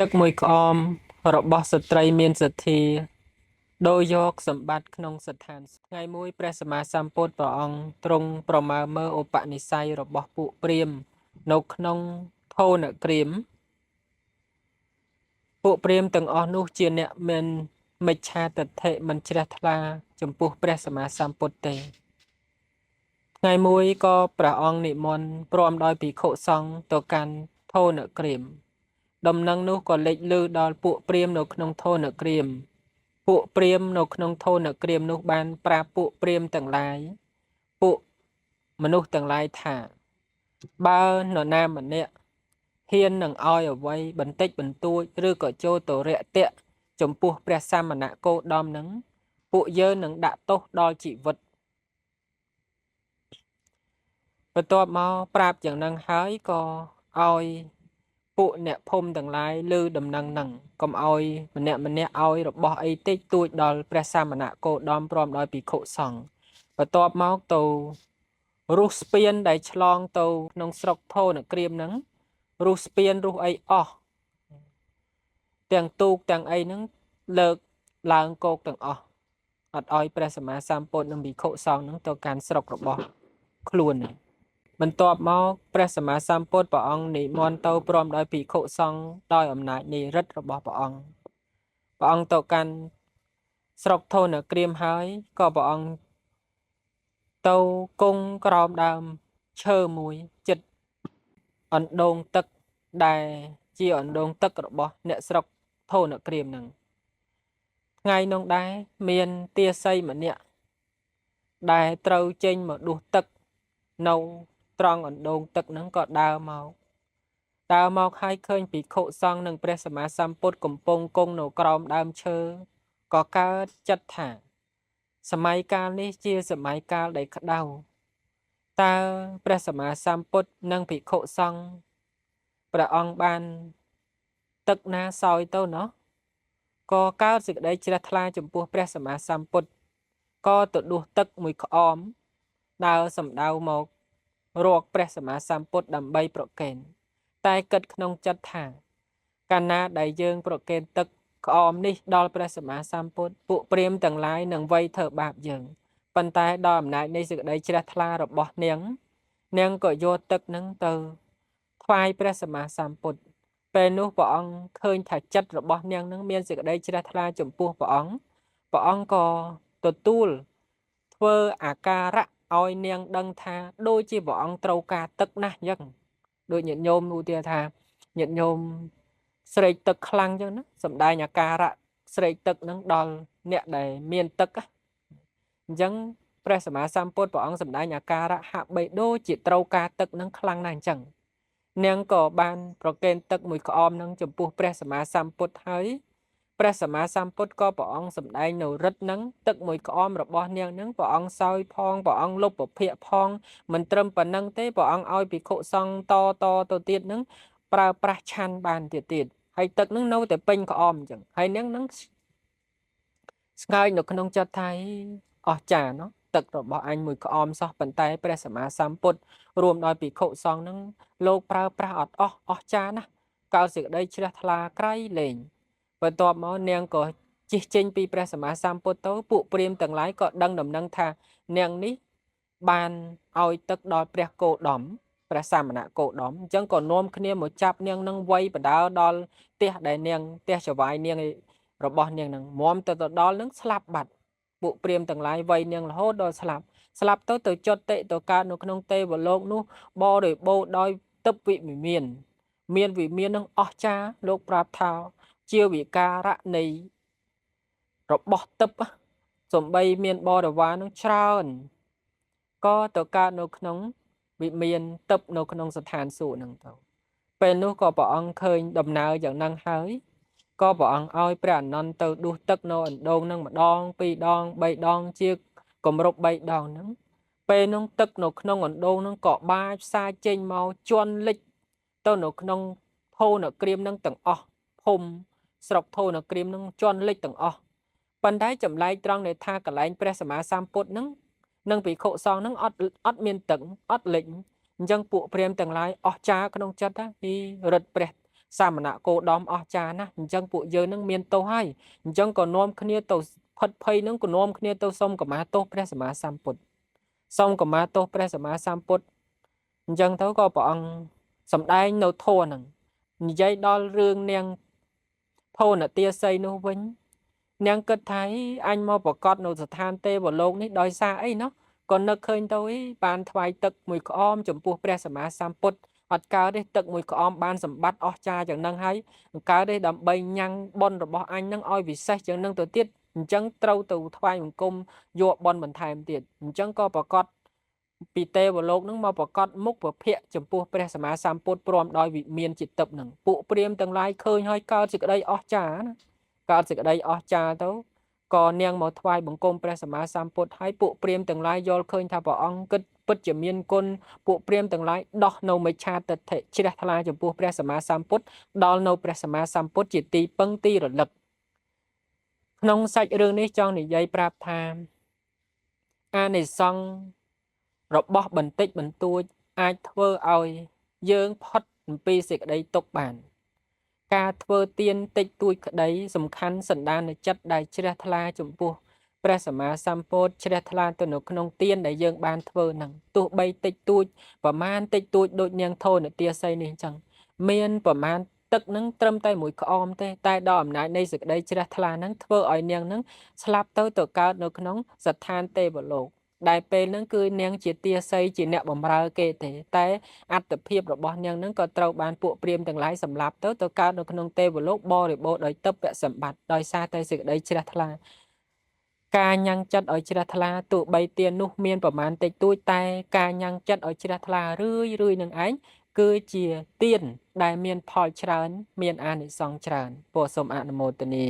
ទឹកមួយក្អមរបស់ស្ត្រីមានសទ្ធាដូរយកសម្បត្តិក្នុងស្ថានសួគ៌ថ្ងៃមួយព្រះសម្មាសម្ពុទ្ធព្រះអង្គទ្រង់ប្រមើលមើលឧបនិស្ស័យរបស់ពួកព្រាហ្មណ៍នៅក្នុងធនគ្រាមពួកព្រាហ្មណ៍ទាំងអស់នោះជាអ្នកមានមិច្ឆាទិដ្ឋិមិនជ្រះថ្លាចំពោះព្រះសម្មាសម្ពុទ្ធទេថ្ងៃមួយក៏ព្រះអង្គនិមន្តព្រមដោយភិក្ខុសង្ឃទៅកាន់ធនគ្រាមដំណឹងនោះក៏លេចលឺដល់ពួកព្រាហ្មណ៍នៅក្នុងធនគ្រាមពួកព្រាហ្មណ៍នៅក្នុងធនគ្រាមនោះបានប្រាប់ពួកព្រាហ្មណ៍ទាំងឡាយពួកមនុស្សទាំងឡាយថាបើនរណាម្នាក់ហ៊ាននឹងឲ្យអ្វីបន្តិចបន្តួចឬក៏ចូលទៅរាក់ទាក់ចំពោះព្រះសមណគោតមនឹងពួកយើងនឹងដាក់ទោសដល់ជីវិតបន្ទាប់មកប្រាប់យ៉ាងនឹងហើយក៏ឲ្យពួកអ្នកភូមិទាំងឡាយឮដំណឹងហ្នឹងកុំឲ្យម្នាក់ឲ្យរបស់អីតិចតួចដល់ព្រះសមណគោតមព្រមដោយភិក្ខុសង្ឃបន្ទាប់មកទៅរុះស្ពានដែលឆ្លងទៅក្នុងស្រុកធនគ្រាមហ្នឹងរុះស្ពានរុះអីអស់ទាំងទូកទាំងអីហ្នឹងលើកឡើងគោកទាំងអស់អត់ឲ្យព្រះសម្មាសម្ពុទ្ធនិងភិក្ខុសង្ឃហ្នឹងទៅកាន់ស្រុករបស់ខ្លួននេះបន្ទាប់មកព្រះសម្មាសម្ពុទ្ធព្រះអង្គនិមន្តទៅព្រមដោយភិក្ខុសង្ឃដោយអំណាចនៃឫទ្ធិរបស់ព្រះអង្គទៅកាន់ស្រុកធនគ្រាមហើយក៏ព្រះអង្គទៅគង់ក្រោមដើមឈើមួយចិត្តអណ្ដូងទឹកដែលជាអណ្ដូងទឹករបស់អ្នកស្រុកធនគ្រាមនឹងថ្ងៃនោះដែរមានទាសីម្នាក់ដែលត្រូវចេញមកដួសទឹកនៅត្រង់អណ្ដូងទឹកហ្នឹងក៏ដើរមកហើយឃើញភិក្ខុសង្ឃនិងព្រះសម្មាសម្ពុទ្ធកំពុងគង់នៅក្រោមដើមឈើក៏កើតចិត្តថាសម័យកាលនេះជាសម័យកាលដែលក្តៅតើព្រះសម្មាសម្ពុទ្ធនិងភិក្ខុសង្ឃព្រះអង្គបានទឹកណាសោយទៅណោះក៏កើតសេចក្តីជ្រះថ្លាចំពោះព្រះសម្មាសម្ពុទ្ធក៏ទៅដួសទឹកមួយក្អមដើរសម្ដៅមករកព្រះសម្មាសម្ពុទ្ធដើម្បីប្រគេនតែគិតក្នុងចិត្តថាកាលណាដែលយើងប្រគេនទឹកក្អមនេះដល់ព្រះសម្មាសម្ពុទ្ធពួកព្រាហ្មណ៍ទាំងឡាយនឹងវៃធ្វើបាបយើងប៉ុន្តែដោយអំណាចនៃសេចក្តីជ្រះថ្លារបស់នាងក៏យកទឹកនឹងទៅថ្វាយព្រះសម្មាសម្ពុទ្ធពេលនោះព្រះអង្គឃើញថាចិត្តរបស់នាងនឹងមានសេចក្តីជ្រះថ្លាចំពោះព្រះអង្គក៏ទទួលធ្វើអាការៈឲ្យនាងដឹងថាដូចជាព្រះអង្គត្រូវការទឹកណាស់អញ្ចឹងដូចញាតិញោមឧទាហរណ៍ថាញាតិញោមស្រេកទឹកខ្លាំងអញ្ចឹងណាសំដែងអាការៈស្រេកទឹកនឹងដល់អ្នកដែលមានទឹកអញ្ចឹងព្រះសម្មាសម្ពុទ្ធព្រះអង្គសំដែងអាការៈហាក់បីដូចជាត្រូវការទឹកនឹងខ្លាំងណាស់អញ្ចឹងនាងក៏បានប្រគេនទឹកមួយក្អមនឹងចំពោះព្រះសម្មាសម្ពុទ្ធហើយព្រះសម្មាសម្ពុទ្ធក៏ព្រះអង្គសម្ដែងនៅរិទ្ធនឹងទឹកមួយក្អមរបស់នាងនឹងព្រះអង្គសោយផងព្រះអង្គលុបពភៈផងមិនត្រឹមប៉ុណ្្នឹងទេព្រះអង្គឲ្យភិក្ខុសង្ឃតទៅទៀតនឹងប្រើប្រាស់ឆាន់បានទៀតហើយទឹកនឹងនៅតែពេញក្អមអញ្ចឹងហើយនាងនឹងស្ងើចនៅក្នុងចិត្តថាអស្ចារ្យណោះទឹករបស់អញមួយក្អមសោះប៉ុន្តែព្រះសម្មាសម្ពុទ្ធរួមដោយភិក្ខុសង្ឃនឹងលោកប្រើប្រាស់អត់អស្ចារ្យណាស់កើតសេចក្តីជ្រះថ្លាក្រៃលែងបន្ទាប់មកនាងក៏ជិះចេញពីព្រះសម្មាសម្ពុទ្ធទៅពួកព្រាហ្មណ៍ទាំងឡាយក៏ដឹងដំណឹងថានាងនេះបានឲ្យទឹកដល់ព្រះគោតមព្រះសមណគោតមអញ្ចឹងក៏នាំគ្នាមកចាប់នាងនឹងវាយបដើដល់ផ្ទះដែលនាងផ្ទះចវាយនាងរបស់នាងនឹងមុំទៅដល់នឹងស្លាប់បាត់ពួកព្រាហ្មណ៍ទាំងឡាយវាយនាងរហូតដល់ស្លាប់ទៅចុតតិទៅកើតនៅក្នុងទេវលោកនោះបរិបូរដោយទឹកវិមានវិមាននឹងអស្ចារ្យលោកប្រាប់ថាជាវិការៈនៃរបស់ទឹកសំបីមានបរិវារនឹងច្រើនក៏ទៅកើតនៅក្នុងវិមានទឹកនៅក្នុងស្ថានសួគ៌នឹងទៅពេលនោះក៏ព្រះអង្គឃើញដំណើរយ៉ាងហ្នឹងហើយក៏ព្រះអង្គឲ្យព្រះអនន្តទៅដួសទឹកនៅអណ្ដូងនឹងម្ដងពីរដងបីដងជាគម្រប់3ដងហ្នឹងពេលនោះទឹកនៅក្នុងអណ្ដូងហ្នឹងក៏បាចផ្សាចេញមកជន់លិចទៅនៅក្នុងធនគ្រាមនឹងទាំងអស់ភូមិស្រុកធនគ្រាមនឹងជន់លិចទាំងអស់ប៉ុន្តែចម្លែកត្រង់ដែលថាកន្លែងព្រះសម្មាសម្ពុទ្ធនឹងនិងភិក្ខុសង្ឃនឹងអត់មានទឹកអត់លិចអញ្ចឹងពួកព្រាហ្មណ៍ទាំងឡាយអស់ចាក្នុងចិត្តពីរិទ្ធព្រះ សាមណៈគោដមអស់ចាណាអញ្ចឹងពួកយើងនឹងមានទោសហើយអញ្ចឹងក៏នាំគ្នាទៅផិតភ័យនឹងក៏នាំគ្នាទៅសុំកម្មាទោសព្រះសម្មាសម្ពុទ្ធសុំកម្មាទោសព្រះសម្មាសម្ពុទ្ធអញ្ចឹងទៅក៏ព្រះអង្គសម្ដែងនៅធម៌ហ្នឹងនិយាយដល់រឿងនាងភោនទាសីនោះវិញនាងគិតថាអញមកប្រកាសនៅស្ថានទេវលោកនេះដោយសារអីណោះក៏នឹកឃើញទៅបានថ្វាយទឹកមួយក្អមចំពោះព្រះសម្មាសម្ពុទ្ធអត់កើតទេទឹកមួយក្អមបានសម្បត្តិអស្ចារ្យយ៉ាងហ្នឹងហើយកើតទេដើម្បីញ៉ាំងបុណ្យរបស់អញហ្នឹងឲ្យវិសេសជាងហ្នឹងទៅទៀតអញ្ចឹងត្រូវទៅថ្វាយបង្គំយកបុណ្យបន្ថែមទៀតអញ្ចឹងក៏ប្រកាសពីទេវលោកនឹងមកប្រកាសមុខប្រភពចំពោះព្រះសម្មាសម្ពុទ្ធព្រមដោយវិមានจิตទឹកនឹងពួកព្រាហ្មណ៍ទាំងឡាយឃើញហើយកើតសេចក្តីអស្ចារ្យណាកើតសេចក្តីអស្ចារ្យទៅក៏នាងមកថ្វាយបង្គំព្រះសម្មាសម្ពុទ្ធហើយពួកព្រាហ្មណ៍ទាំងឡាយយល់ឃើញថាព្រះអង្គគិតពិតជាមានគុណពួកព្រាហ្មណ៍ទាំងឡាយដោះនៅមិច្ឆាទិដ្ឋិជ្រះថ្លាចំពោះព្រះសម្មាសម្ពុទ្ធដល់នៅព្រះសម្មាសម្ពុទ្ធជាទីពឹងទីរលឹកក្នុងសាច់រឿងនេះចង់និយាយប្រាប់ថាអានិសង្ឃរបស់បន្តិចបន្តួចអាចធ្វើឲ្យយើងផុតអំពីសេចក្តីទុក្ខបានការធ្វើទានតិចតួចក្តីសំខាន់សន្តានចិត្តដែលជ្រះថ្លាចំពោះព្រះសម្មាសម្ពុទ្ធជ្រះថ្លាទៅនៅក្នុងទានដែលយើងបានធ្វើហ្នឹងទោះបីតិចតួចប្រមាណតិចតួចដូចនាងធនទាសីនេះអញ្ចឹងមានប្រមាណទឹកហ្នឹងត្រឹមតែមួយក្អមទេតែដល់អំណាចនៃសេចក្តីជ្រះថ្លាហ្នឹងធ្វើឲ្យនាងហ្នឹងស្លាប់ទៅកើតនៅក្នុងស្ថានទេវលោកដែលពេលហ្នឹងគឺនាងជាទាសីជាអ្នកបម្រើគេទេតែអត្តភាពរបស់នាងហ្នឹងក៏ត្រូវបានពួកព្រាហ្មណ៍ទាំងឡាយសម្លាប់ទៅកើតនៅក្នុងទេវលោកបរិបូរដោយទិព្វសម្បត្តិដោយសារតែសេចក្តីជ្រះថ្លាការញ៉ាំងចិត្តឲ្យជ្រះថ្លាទោះបីទាននោះមានប្រមាណតិចតួចតែការញ៉ាំងចិត្តឲ្យជ្រះថ្លារឿយនឹងឯងគឺជាទានដែលមានផលច្រើនមានអានិសង្សច្រើនពោសូមអនុមោទនា